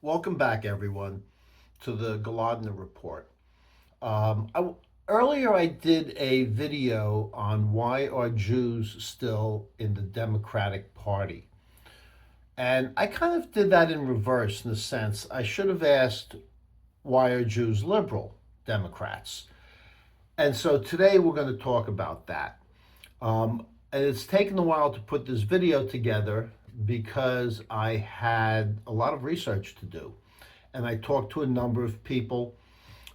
Welcome back, everyone, to the Golodner report. Um, I, Earlier, I did a video on why are Jews still in the Democratic Party. And I kind of did that in reverse in the sense I should have asked, why are Jews liberal Democrats? And so today we're going to talk about that. And it's taken a while to put this video together because I had a lot of research to do. And I talked to a number of people,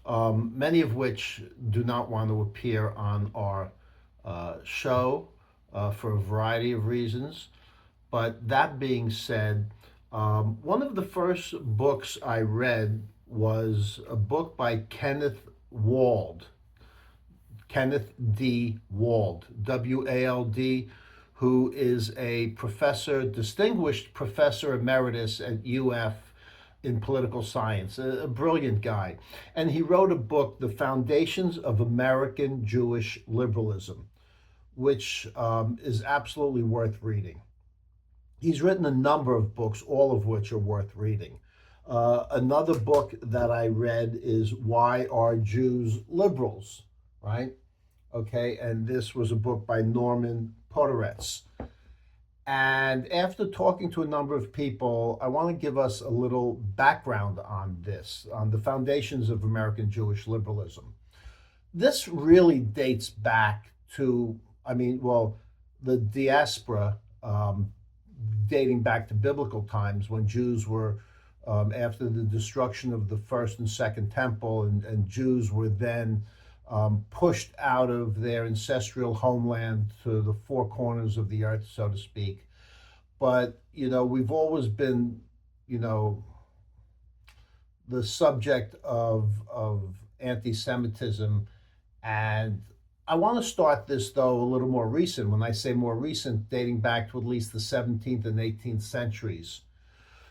many of which do not want to appear on our show for a variety of reasons. But that being said, one of the first books I read was a book by Kenneth D. Wald, W-A-L-D, who is a professor, distinguished professor emeritus at UF in political science, a brilliant guy. And he wrote a book, The Foundations of American Jewish Liberalism, which is absolutely worth reading. He's written a number of books, all of which are worth reading. Another book that I read is Why Are Jews Liberals, right? Okay, and this was a book by Norman Podhoretz. And after talking to a number of people, I want to give us a little background on this, on the foundations of American Jewish liberalism. This really dates back to, the diaspora, dating back to biblical times when Jews were, after the destruction of the first and second temple, and Jews were then pushed out of their ancestral homeland to the four corners of the earth, so to speak. But, we've always been, you know, the subject of anti Semitism. And I want to start this, though, a little more recent. When I say more recent, dating back to at least the 17th and 18th centuries.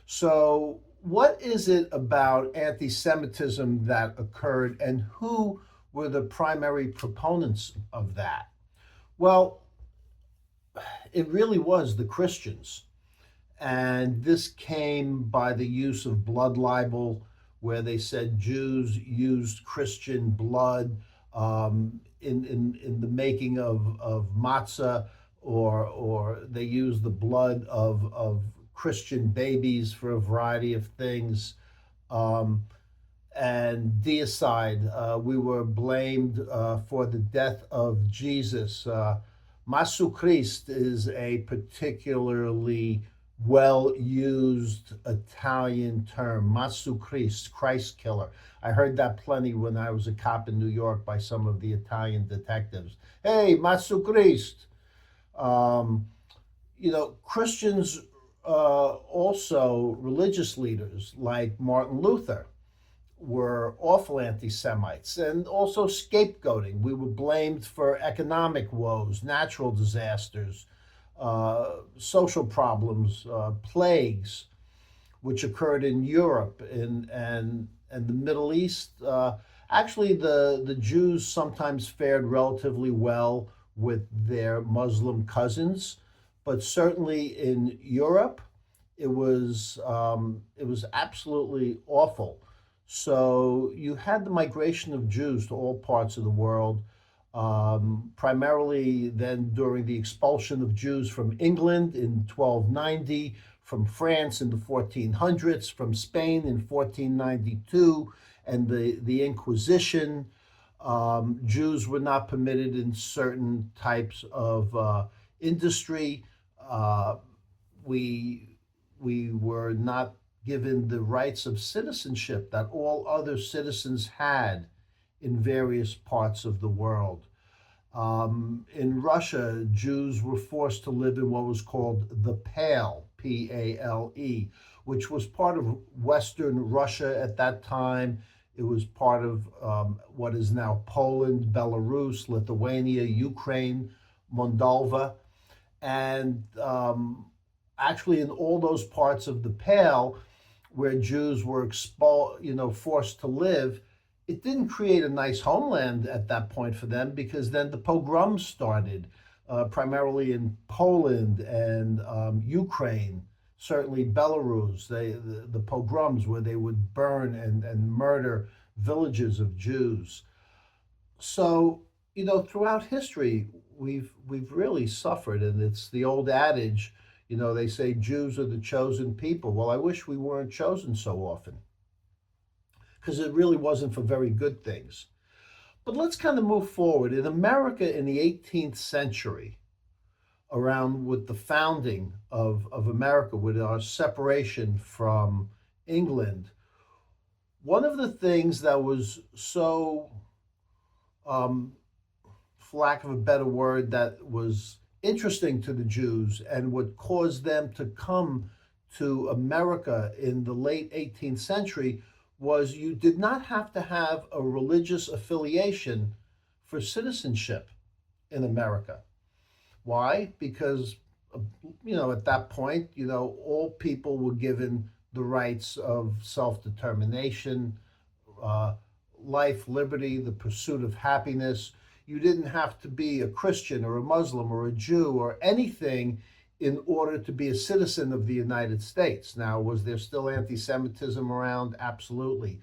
So, what is it about anti Semitism that occurred, and who were the primary proponents of that? Well, it really was the Christians. And this came by the use of blood libel, where they said Jews used Christian blood in the making of matzah, or they used the blood of Christian babies for a variety of things. Um, and deicide. We were blamed for the death of Jesus. Masu Christ is a particularly well used Italian term. Masu Christ, Christ killer. I heard that plenty when I was a cop in New York by some of the Italian detectives. Hey, Masu Christ. Um, Christians, also religious leaders like Martin Luther, were awful anti Semites, and also scapegoating. We were blamed for economic woes, natural disasters, social problems, plagues, which occurred in Europe and the Middle East. Actually, the Jews sometimes fared relatively well with their Muslim cousins, but certainly in Europe, it was absolutely awful. So you had the migration of Jews to all parts of the world, primarily then during the expulsion of Jews from England in 1290, from France in the 1400s, from Spain in 1492, and the Inquisition. Jews were not permitted in certain types of industry. Uh, we we were not given the rights of citizenship that all other citizens had in various parts of the world. In Russia, Jews were forced to live in what was called the Pale, Pale, which was part of Western Russia at that time. It was part of what is now Poland, Belarus, Lithuania, Ukraine, Moldova. And actually, in all those parts of the Pale where Jews were forced to live, it didn't create a nice homeland at that point for them, because then the pogroms started, primarily in Poland and Ukraine. Certainly Belarus, the pogroms where they would burn and murder villages of Jews. So, throughout history, we've really suffered, and it's the old adage, they say Jews are the chosen people. Well, I wish we weren't chosen so often, because it really wasn't for very good things. But let's kind of move forward. In America in the 18th century, around with the founding of America, with our separation from England, one of the things that was so, um, for lack of a better word, that was interesting to the Jews and what caused them to come to America in the late 18th century was you did not have to have a religious affiliation for citizenship in America. Why? Because, at that point, all people were given the rights of self determination, uh, life, liberty, the pursuit of happiness. You didn't have to be a Christian or a Muslim or a Jew or anything in order to be a citizen of the United States. Now, was there still anti Semitism around? Absolutely.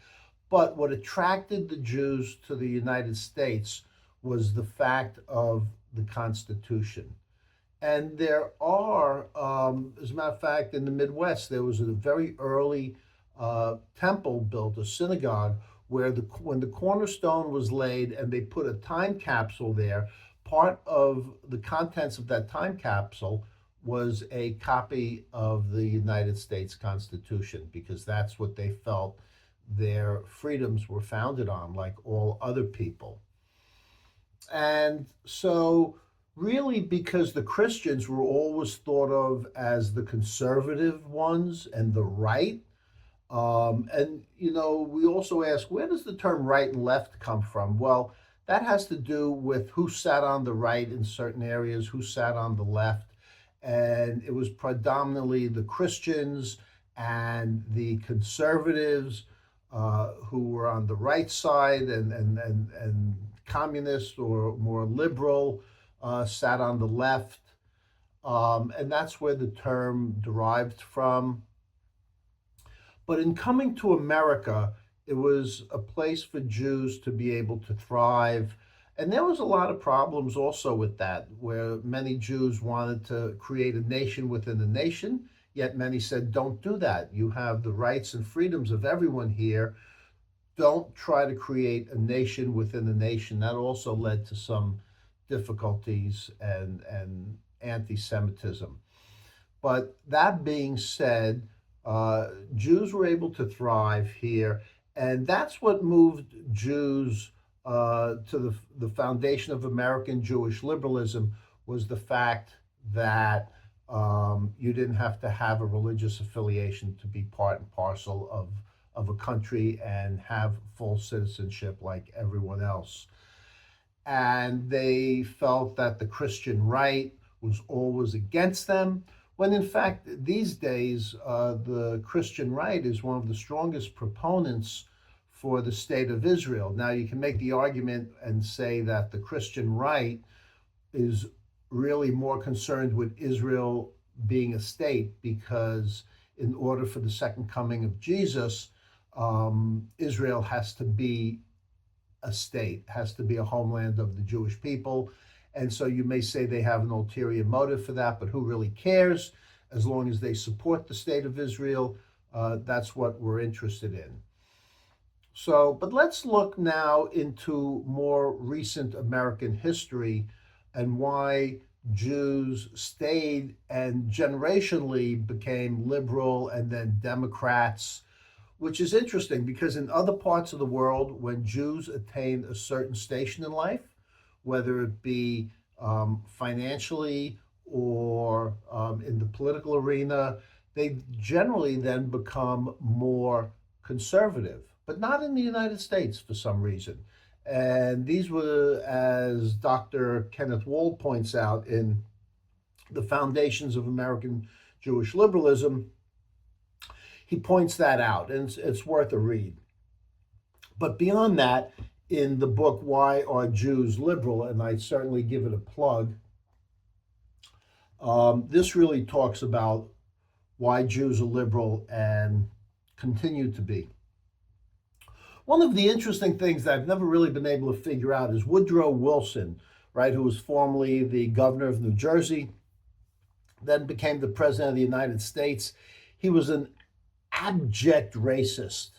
But what attracted the Jews to the United States was the fact of the Constitution. And there are, as a matter of fact, in the Midwest, there was a very early temple built, a synagogue, where when the cornerstone was laid and they put a time capsule there, part of the contents of that time capsule was a copy of the United States Constitution, because that's what they felt their freedoms were founded on, like all other people. And so, really, because the Christians were always thought of as the conservative ones and the right, and we also ask, where does the term right and left come from? Well, that has to do with who sat on the right in certain areas, who sat on the left, and it was predominantly the Christians and the conservatives who were on the right side, and communists or more liberal sat on the left, and that's where the term derived from. But in coming to America, it was a place for Jews to be able to thrive. And there was a lot of problems also with that, where many Jews wanted to create a nation within a nation, yet many said, don't do that. You have the rights and freedoms of everyone here. Don't try to create a nation within a nation. That also led to some difficulties and anti Semitism. But that being said, Jews were able to thrive here, and that's what moved Jews to the foundation of American Jewish liberalism, was the fact that you didn't have to have a religious affiliation to be part and parcel of a country and have full citizenship like everyone else. And they felt that the Christian right was always against them, when in fact, these days, the Christian right is one of the strongest proponents for the state of Israel. Now, you can make the argument and say that the Christian right is really more concerned with Israel being a state, because in order for the second coming of Jesus, Israel has to be a state, has to be a homeland of the Jewish people. And so you may say they have an ulterior motive for that, but who really cares? As long as they support the state of Israel, that's what we're interested in. So, but let's look now into more recent American history and why Jews stayed and generationally became liberal and then Democrats, which is interesting because in other parts of the world, when Jews attain a certain station in life, whether it be financially or in the political arena, they generally then become more conservative, but not in the United States for some reason. And these were, as Dr. Kenneth Wald points out in The Foundations of American Jewish Liberalism, he points that out, and it's worth a read. But beyond that, in the book, Why Are Jews Liberal? And I certainly give it a plug, this really talks about why Jews are liberal and continue to be. One of the interesting things that I've never really been able to figure out is Woodrow Wilson, right, who was formerly the governor of New Jersey, then became the president of the United States. He was an abject racist.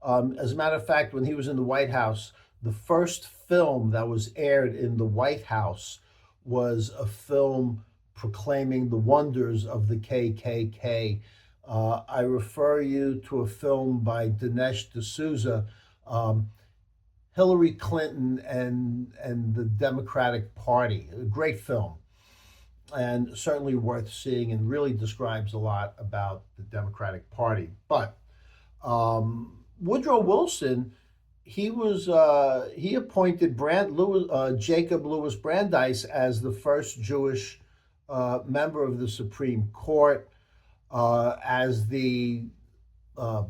As a matter of fact, when he was in the White House, the first film that was aired in the White House was a film proclaiming the wonders of the KKK. I refer you to a film by Dinesh D'Souza, um, Hillary Clinton and the Democratic Party. A great film, and certainly worth seeing, and really describes a lot about the Democratic Party. But Woodrow Wilson, he appointed Jacob Lewis Brandeis as the first Jewish member of the Supreme Court, as the uh,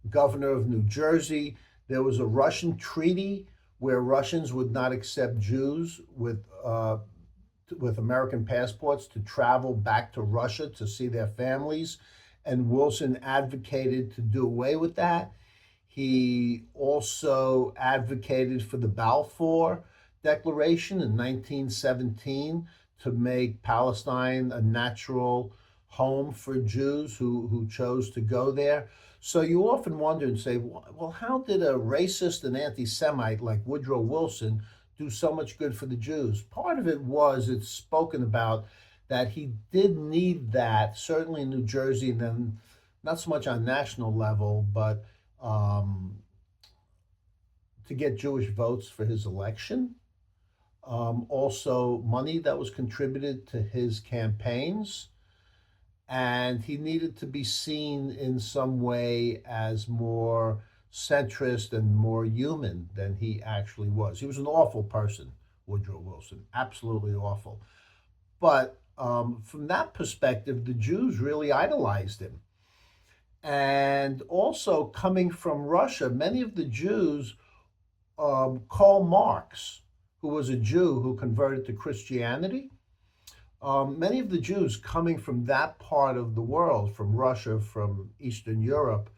governor of New Jersey. There was a Russian treaty where Russians would not accept Jews with American passports to travel back to Russia to see their families, and Wilson advocated to do away with that. He also advocated for the Balfour Declaration in 1917 to make Palestine a natural home for Jews who chose to go there. So you often wonder and say, well, how did a racist and anti Semite like Woodrow Wilson do so much good for the Jews? Part of it was, it's spoken about, that he did need that, certainly in New Jersey, and then not so much on national level, but um, to get Jewish votes for his election. Also, money that was contributed to his campaigns. And he needed to be seen in some way as more centrist and more human than he actually was. He was an awful person, Woodrow Wilson, absolutely awful. But from that perspective, the Jews really idolized him. And also, coming from Russia, many of the Jews, Karl Marx, who was a Jew who converted to Christianity, many of the Jews coming from that part of the world, from Russia, from Eastern Europe,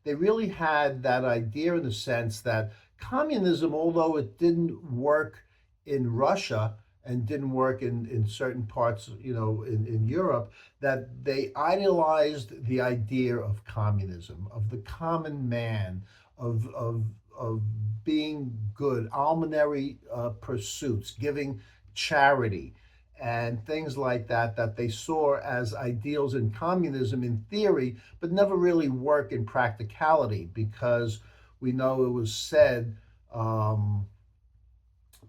they really had that idea, in the sense that communism, although it didn't work in Russia and didn't work in certain parts, in Europe, that they idealized the idea of communism, of the common man, of being good, almonary pursuits, giving charity, and things like that, that they saw as ideals in communism in theory, but never really work in practicality, because we know it was said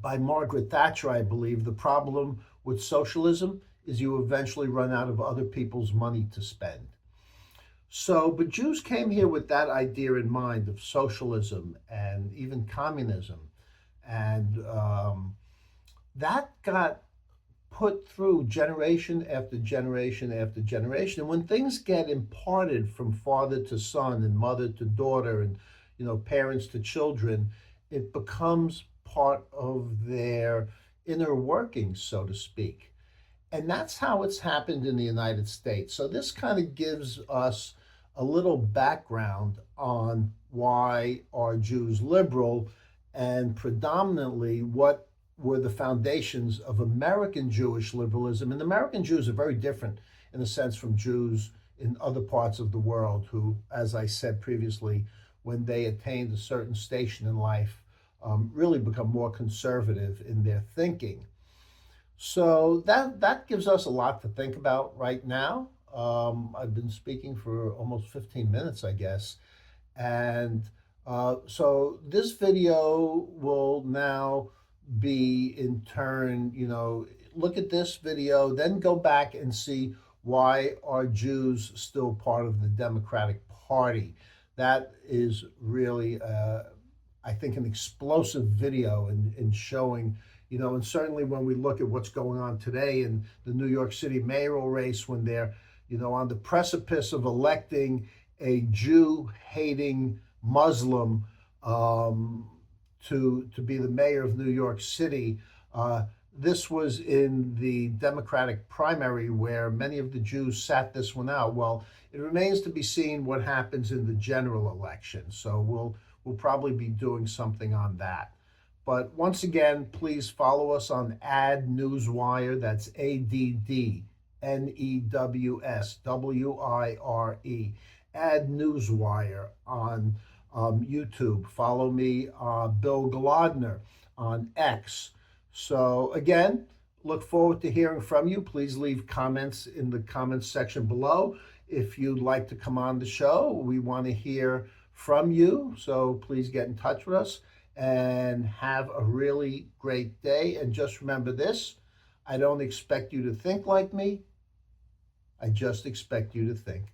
by Margaret Thatcher, I believe, the problem with socialism is you eventually run out of other people's money to spend. So, but Jews came here with that idea in mind of socialism and even communism. And that got put through generation after generation after generation. And when things get imparted from father to son and mother to daughter, and parents to children, it becomes part of their inner workings, so to speak. And that's how it's happened in the United States. So this kind of gives us a little background on why are Jews liberal, and predominantly what were the foundations of American Jewish liberalism. And American Jews are very different in a sense from Jews in other parts of the world who, as I said previously, when they attained a certain station in life, really become more conservative in their thinking. So that gives us a lot to think about right now. I've been speaking for almost 15 minutes, I guess. And so this video will now be in turn, look at this video, then go back and see why are Jews still part of the Democratic Party. That is really, I think, an explosive video in showing, and certainly when we look at what's going on today in the New York City mayoral race, when they're, on the precipice of electing a Jew-hating Muslim to be the mayor of New York City, this was in the Democratic primary where many of the Jews sat this one out. Well, it remains to be seen what happens in the general election. So we'll probably be doing something on that. But once again, please follow us on Ad Newswire. That's AddNewsWire. Ad Newswire on YouTube. Follow me, Bill Golodner, on X. So again, look forward to hearing from you. Please leave comments in the comments section below. If you'd like to come on the show, we want to hear from you. So please get in touch with us and have a really great day. And just remember this, I don't expect you to think like me. I just expect you to think.